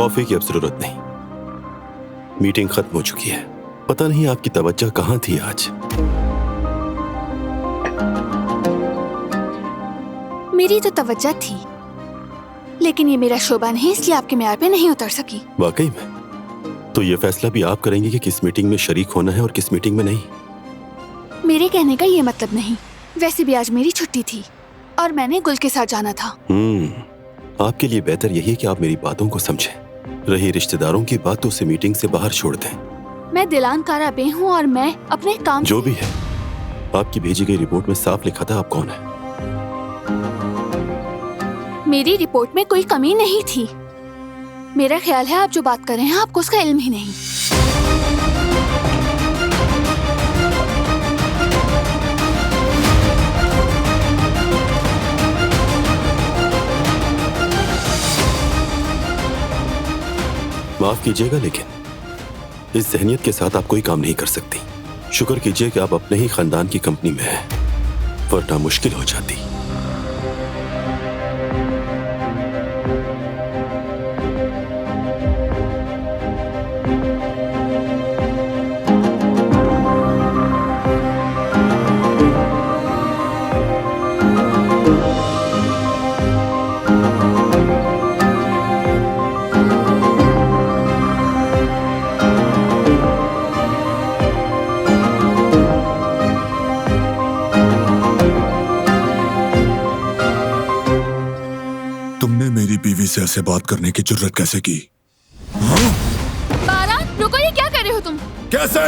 Coffee की अब जरूरत नहीं, मीटिंग खत्म हो चुकी है। पता नहीं आपकी तवज्जो कहाँ थी आज। मेरी तो तवज्जो थी, लेकिन ये मेरा शोभा नहीं, इसलिए आपके म्यार पे नहीं उतर सकी। वाकई में? तो ये फैसला भी आप करेंगे कि किस मीटिंग में शरीक होना है और किस मीटिंग में नहीं? मेरे कहने का ये मतलब नहीं। वैसे भी आज मेरी छुट्टी थी और मैंने गुल के साथ जाना था। आपके लिए बेहतर यही है कि आप मेरी बातों को समझें। रही रिश्तेदारों की बात तो उसे मीटिंग से बाहर छोड़ दें। मैं दिलान कारा बे हूँ और मैं अपने काम जो भी है, आपकी भेजी गई रिपोर्ट में साफ लिखा था आप कौन है। मेरी रिपोर्ट में कोई कमी नहीं थी। मेरा ख्याल है आप जो बात कर रहे हैं आपको उसका इल्म ही नहीं। माफ कीजिएगा, लेकिन इस ज़हनियत के साथ आप कोई काम नहीं कर सकती। शुक्र कीजिए कि आप अपने ही खानदान की कंपनी में हैं, वरना मुश्किल हो जाती। से ऐसे बात करने की जुर्रत कैसे की? बारान, रुको, ये क्या कर रहे हो तुम? कैसे?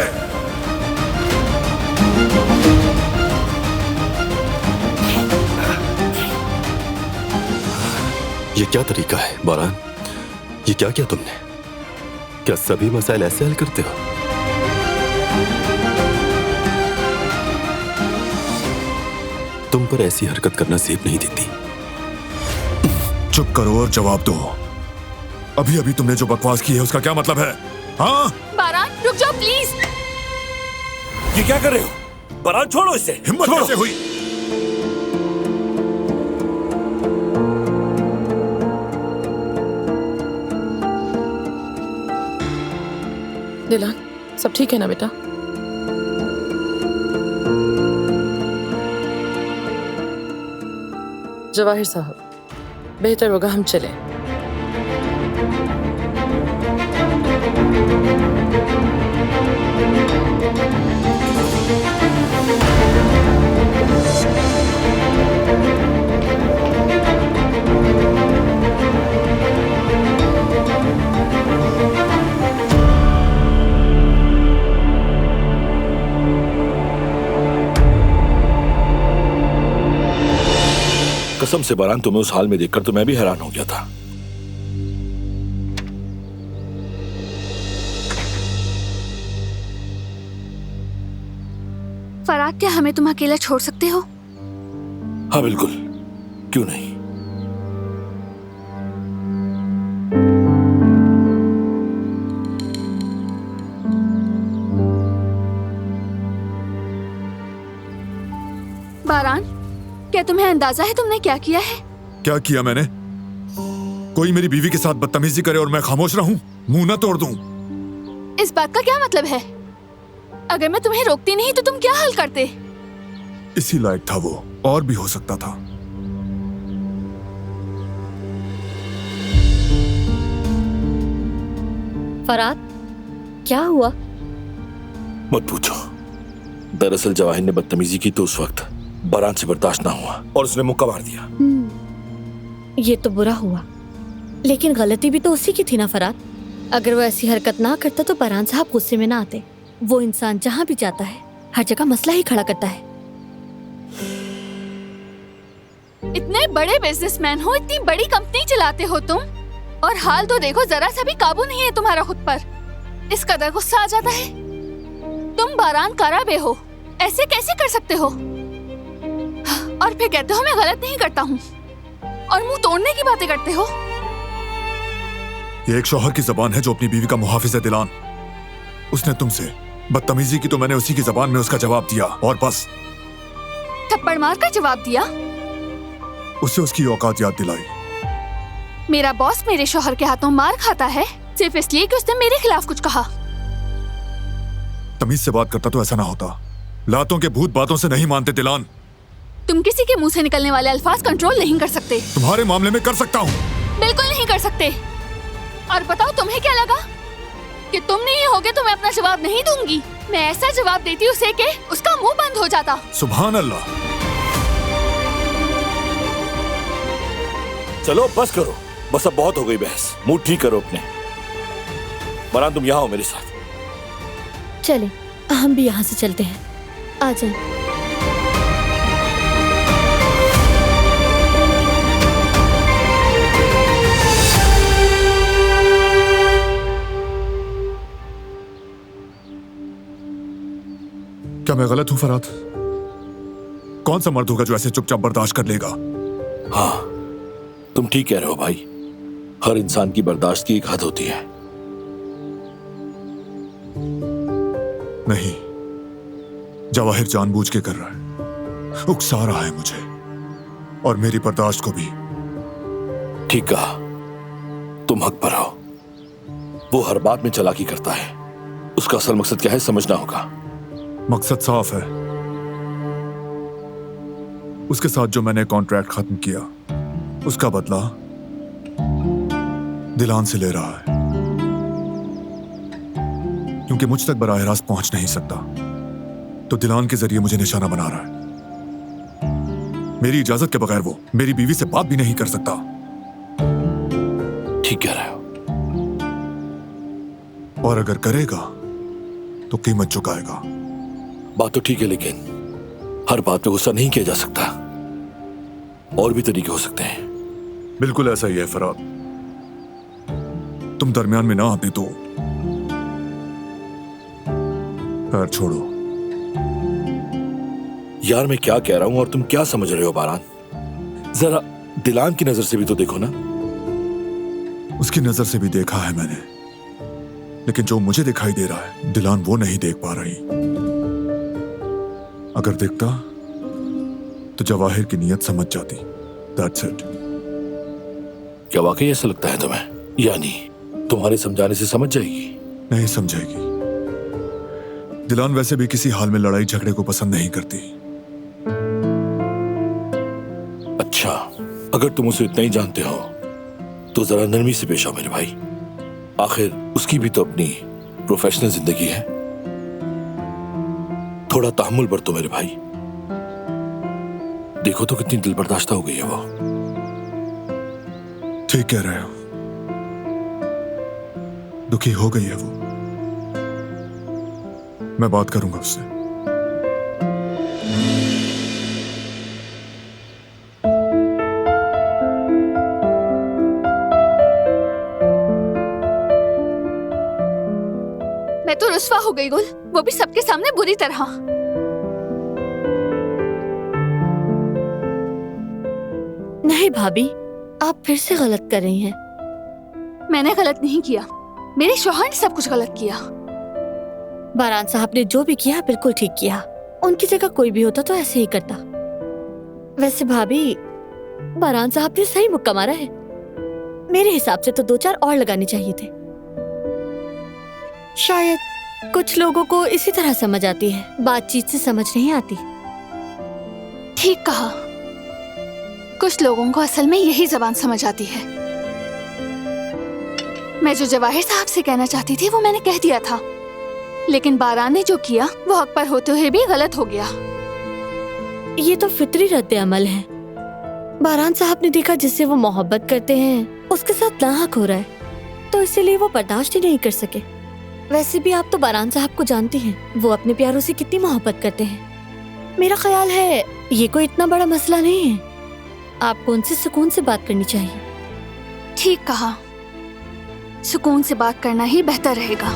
ये क्या तरीका है बारान? ये क्या किया तुमने? क्या सभी मसाइल ऐसे हल करते हो? तुम पर ऐसी हरकत करना सेब नहीं देती। चुप करो और जवाब दो। अभी अभी तुमने जो बकवास की है उसका क्या मतलब है? हाँ? बारान, रुक जाओ प्लीज। ये क्या कर रहे हो? बारान, छोड़ो इसे। हिम्मत कैसे हुई? दिलान, सब ठीक है ना बेटा? जवाहिर साहब, बेहतर होगा हम चलें। कसम से बारान, तुम्हें उस हाल में देखकर तो मैं भी हैरान हो गया था। फराद, क्या हमें तुम अकेला छोड़ सकते हो? हाँ बिल्कुल, क्यों नहीं। बारान, क्या तुम्हें अंदाजा है तुमने क्या किया है? क्या किया मैंने? कोई मेरी बीवी के साथ बदतमीजी करे और मैं खामोश रहूं? मुंह ना तोड़ दूं? इस बात का क्या मतलब है? अगर मैं तुम्हें रोकती नहीं तो तुम क्या हल करते? इसी लायक था वो, और भी हो सकता था। फराद, क्या हुआ? मत पूछो। दरअसल जवाहिर ने बदतमीजी की तो उस वक्त बारान से बर्दाश्त ना हुआ और उसने मुक्का मार दिया। ये तो बुरा हुआ, लेकिन गलती भी तो उसी की थी ना फराद। अगर वो ऐसी हरकत ना करता तो बारान साहब गुस्से में ना आते। वो इंसान जहाँ भी जाता है हर जगह मसला ही खड़ा करता है। इतने बड़े बिजनेसमैन हो, इतनी बड़ी कंपनी चलाते हो तुम, और हाल तो देखो, जरा सा भी काबू नहीं है तुम्हारा खुद पर। इस कदर गुस्सा आ जाता है। तुम बारान काराबे हो, ऐसे कैसे कर सकते हो? और फिर कहते हो मैं गलत नहीं करता हूँ, और मुंह तोड़ने की बातें करते हो। ये एक शौहर की जबान है जो अपनी बीवी का मुहाफिज है दिलान। उसने तुमसे बदतमीजी की तो मैंने उसी की जबान में उसका जवाब दिया, और बस। थप्पड़ मार कर जवाब दिया? उससे उसकी औकात याद दिलाई। मेरा बॉस मेरे शौहर के हाथों मार खाता है सिर्फ इसलिए कि उसने मेरे खिलाफ कुछ कहा। तमीज से बात करता तो ऐसा ना होता। लातों के भूत बातों से नहीं मानते दिलान। तुम किसी के मुंह से निकलने वाले अल्फाज कंट्रोल नहीं कर सकते। तुम्हारे मामले में कर सकता हूँ। बिल्कुल नहीं कर सकते। और बताओ तुम्हें क्या लगा कि तुम नहीं होगे तो मैं अपना जवाब नहीं दूंगी। मैं ऐसा जवाब देती उसे कि उसका मुंह बंद हो जाता। सुभान अल्लाह। चलो बस करो, बस अब बहुत हो गई बहस। मूड ठीक करो अपने। बरान तुम यहाँ हो मेरे साथ। चले हम भी यहाँ से चलते हैं। आ जाए। क्या मैं गलत हूं फराद? कौन सा मर्द होगा जो ऐसे चुपचाप बर्दाश्त कर लेगा? हाँ, तुम ठीक कह रहे हो भाई। हर इंसान की बर्दाश्त की एक हद होती है। नहीं, जवाहिर जानबूझ के कर रहा है, उकसा रहा है मुझे और मेरी बर्दाश्त को भी। ठीक कहा, तुम हक पर हो। वो हर बात में चालाकी करता है। उसका असल मकसद क्या है समझना होगा। मकसद साफ है। उसके साथ जो मैंने कॉन्ट्रैक्ट खत्म किया उसका बदला दिलान से ले रहा है, क्योंकि मुझ तक बराह रास्त पहुंच नहीं सकता तो दिलान के जरिए मुझे निशाना बना रहा है। मेरी इजाजत के बगैर वो मेरी बीवी से बात भी नहीं कर सकता। ठीक कह रहे हो। और अगर करेगा तो कीमत चुकाएगा। बात तो ठीक है, लेकिन हर बात पे गुस्सा नहीं किया जा सकता। और भी तरीके हो सकते हैं। बिल्कुल ऐसा ही है फराद। तुम दरमियान में ना आती तो। खैर छोड़ो। यार मैं क्या कह रहा हूं और तुम क्या समझ रहे हो बारान? जरा दिलान की नजर से भी तो देखो ना। उसकी नजर से भी देखा है मैंने, लेकिन जो मुझे दिखाई दे रहा है दिलान वो नहीं देख पा रही। अगर देखता तो जवाहिर की नीयत समझ जाती। That's it. क्या वाकई ऐसा लगता है तुम्हें? यानी तुम्हारे समझाने से समझ जाएगी? नहीं समझेगी। दिलान वैसे भी किसी हाल में लड़ाई झगड़े को पसंद नहीं करती। अच्छा, अगर तुम उसे इतना ही जानते हो तो जरा नरमी से पेश आओ मेरे भाई। आखिर उसकी भी तो अपनी प्रोफेशनल जिंदगी है। थोड़ा तहम्मुल बरतो मेरे भाई। देखो तो कितनी दिल बर्दाश्त हो गई है वो। ठीक कह रहे हो, दुखी हो गई है वो। मैं बात करूंगा उससे। मैं तो रुस्वा हो गई गुल, वो भी सबके सामने बुरी तरह। नहीं भाभी, आप फिर से गलत कर रही हैं। मैंने गलत नहीं किया, मेरे शौहर ने सब कुछ गलत किया। बारान साहब ने जो भी किया बिल्कुल ठीक किया। उनकी जगह कोई भी होता तो ऐसे ही करता। वैसे भाभी, बारान साहब ने सही मुक्का मारा है। मेरे हिसाब से तो 2-4 और लगाने चाहिए थे। शायद कुछ लोगों को इसी तरह समझ आती है, बातचीत से समझ नहीं आती। ठीक कहा, कुछ लोगों को असल में यही जबान समझ आती है। मैं जो जवाहिर साहब से कहना चाहती थी वो मैंने कह दिया था, लेकिन बारान ने जो किया वो हक पर होते हुए भी गलत हो गया। ये तो फितरी रद्द अमल है। बारान साहब ने देखा जिससे वो मोहब्बत करते हैं उसके साथ नाहक हो रहा है, तो इसीलिए वो बर्दाश्त ही नहीं कर सके। वैसे भी आप तो बारान साहब को जानती हैं, वो अपने प्यारों से कितनी मोहब्बत करते हैं। मेरा ख्याल है ये कोई इतना बड़ा मसला नहीं है। आपको उनसे सुकून से बात करनी चाहिए। ठीक कहा, सुकून से बात करना ही बेहतर रहेगा।